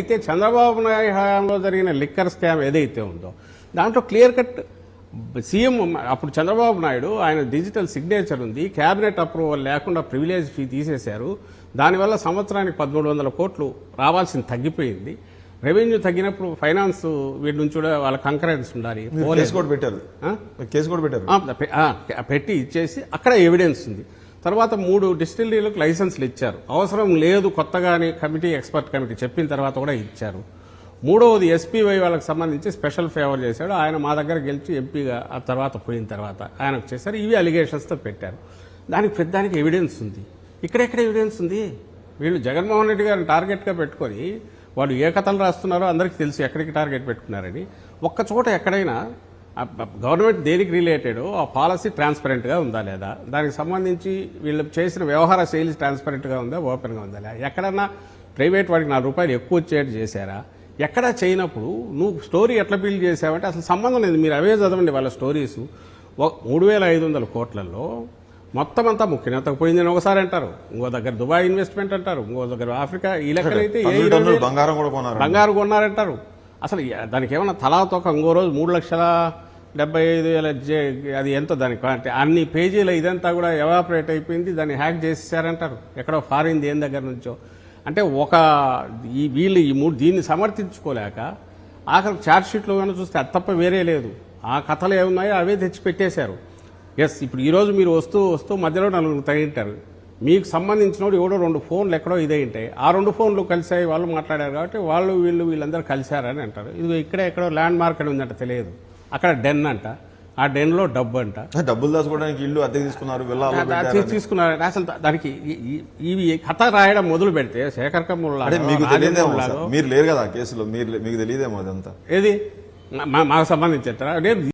అయితే చంద్రబాబు నాయుడు హయాంలో జరిగిన లిక్కర్ స్కామ్ ఏదైతే ఉందో దాంట్లో క్లియర్ కట్ సీఎం అప్పుడు చంద్రబాబు నాయుడు ఆయన డిజిటల్ సిగ్నేచర్ ఉంది, క్యాబినెట్ అప్రూవల్ లేకుండా ప్రివిలేజ్ ఫీ తీసేశారు. దానివల్ల సంవత్సరానికి 1300 కోట్లు రావాల్సింది తగ్గిపోయింది. రెవెన్యూ తగ్గినప్పుడు ఫైనాన్స్ వీటి నుంచి కూడా వాళ్ళ కంకరెన్స్ ఉండాలి. పెట్టి ఇచ్చేసి అక్కడ ఎవిడెన్స్ ఉంది. తర్వాత 3 డిస్టిలరీలకు లైసెన్సులు ఇచ్చారు. అవసరం లేదు కొత్తగానే కమిటీ ఎక్స్పర్ట్ కమిటీ చెప్పిన తర్వాత కూడా ఇచ్చారు. మూడవది ఎస్పీవై వాళ్ళకి సంబంధించి స్పెషల్ ఫేవర్ చేశాడు. ఆయన మా దగ్గర గెలిచి ఎంపీగా ఆ తర్వాత పోయిన తర్వాత ఆయనకు చేశారు. ఇవి అలిగేషన్స్తో పెట్టారు. దానికి ఎవిడెన్స్ ఉంది. ఇక్కడెక్కడ ఎవిడెన్స్ ఉంది? వీళ్ళు జగన్మోహన్ రెడ్డి గారిని టార్గెట్గా పెట్టుకొని వాళ్ళు ఏ కథలు రాస్తున్నారో అందరికీ తెలుసు ఎక్కడికి టార్గెట్ పెట్టుకున్నారని. ఒక్క చోట ఎక్కడైనా గవర్నమెంట్ దేనికి రిలేటెడ్ ఆ పాలసీ ట్రాన్స్పరెంట్గా ఉందా లేదా, దానికి సంబంధించి వీళ్ళు చేసిన వ్యవహార శైలి ట్రాన్స్పరెంట్గా ఉందా, ఓపెన్గా ఉందా లేదా, ఎక్కడన్నా ప్రైవేట్ వాడికి ₹4 ఎక్కువ వచ్చేట్టు చేశారా, ఎక్కడా చేయనప్పుడు నువ్వు స్టోరీ ఎట్లా బిల్డ్ చేసావంటే అసలు సంబంధం లేదు. మీరు అవే చదవండి వాళ్ళ స్టోరీస్. 3500 కోట్లలో మొత్తం అంతా ముఖ్యనేతకు పోయిందని ఒకసారి అంటారు, ఇంకో దగ్గర దుబాయ్ ఇన్వెస్ట్మెంట్ అంటారు, ఇంకో దగ్గర ఆఫ్రికా ఈ లెక్కలైతే బంగారు కొన్నారంటారు. అసలు దానికి ఏమన్నా తలాతోక ఇంకో రోజు 3,75,000 అది ఎంతో దానికి అంటే అన్ని పేజీల ఇదంతా కూడా ఎవాపరేట్ అయిపోయింది. దాన్ని హ్యాక్ చేసేసారంటారు ఎక్కడో ఫారిన్ దేని దగ్గర నుంచో. అంటే వీళ్ళు దీన్ని సమర్థించుకోలేక ఆఖరి ఛార్జ్షీట్లో కానీ చూస్తే అది తప్ప వేరే లేదు. ఆ కథలు ఏమున్నాయో అవే తెచ్చి పెట్టేశారు. ఇప్పుడు ఈరోజు మీరు వస్తూ మధ్యలో 4 తగ్గింటారు. మీకు సంబంధించిన ఎవడో 2 ఫోన్లు ఎక్కడో ఇదే ఉంటాయి. ఆ 2 ఫోన్లు కలిసాయి, వాళ్ళు మాట్లాడారు కాబట్టి వీళ్ళందరూ కలిశారని అంటారు. ఇది ఎక్కడో ల్యాండ్ మార్క్ అని ఉందంట తెలియదు. అక్కడ డెన్ అంట, ఆ డెన్లో డబ్బు అంట, డబ్బులు దాచుకోవడానికి ఇల్లు అద్దె తీసుకున్నారు. అసలు దానికి ఇవి కథ రాయడం మొదలు పెడితే శేఖర్ కమ్ముల మీరు లేరు కదా కేసులో, మీకు తెలియదేమో అదంతా ఏది మాకు సంబంధించి